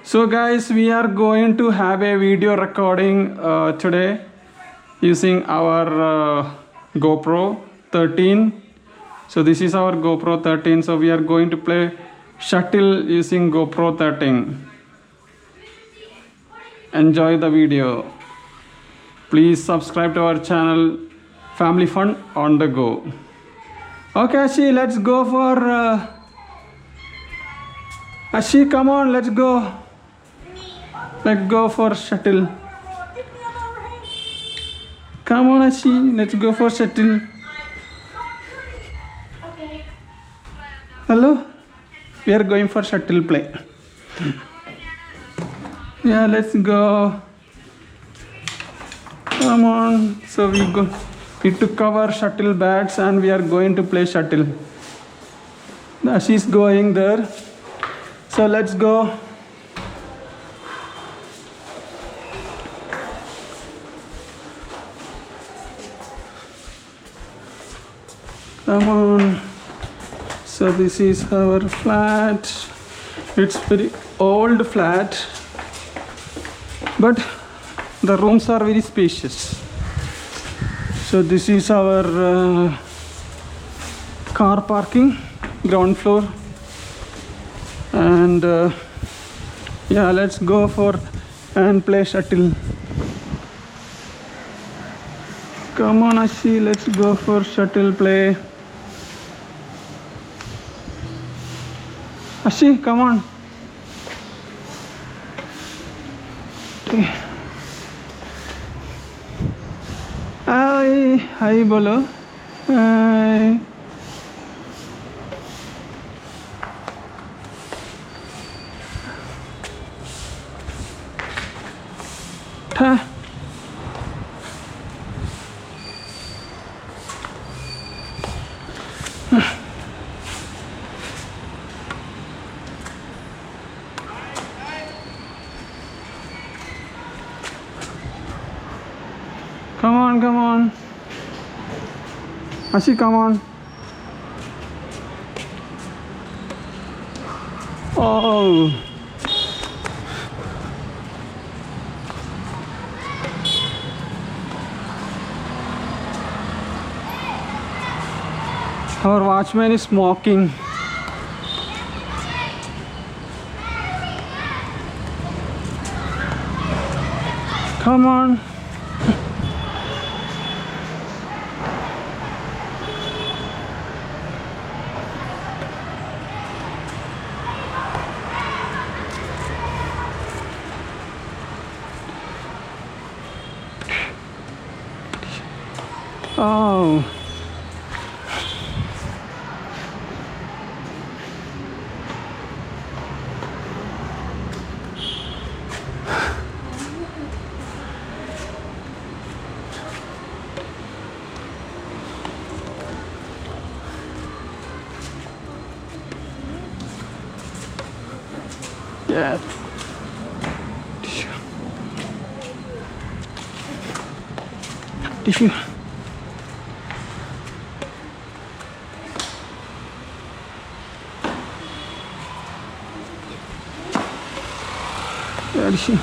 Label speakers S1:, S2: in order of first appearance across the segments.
S1: So guys, we are going to have a video recording today using our GoPro 13. So this is our GoPro 13. So we are going to play shuttle using GoPro 13. Enjoy the video. Please subscribe to our channel Family Fun on the Go. Okay, Ashi, let's go for Ashi, come on, let's go. Let's go for shuttle. Come on, Ashi, let's go for shuttle.
S2: Okay.
S1: Hello? We are going for shuttle play. Yeah, let's go. Come on. So we took our shuttle bats and we are going to play shuttle. She's going there. So let's go. Come on. So this is our flat. It's very old flat, but the rooms are very spacious. So this is our car parking, ground floor. And yeah, let's go for and play shuttle. Come on, Ashi, let's go for shuttle play. Ashi, come on. Okay. Hi, hi, bolo. Hi. Ta. Come on, come on. Ashi, come on. Oh. Our watchman is smoking. Come on. Oh. Yeah. Tissue. Yeah, tissue.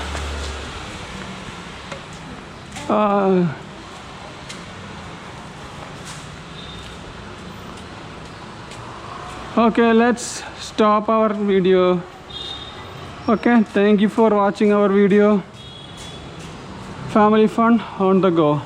S1: Okay, let's stop our video. Okay, thank you for watching our video. Family Fun on the Go.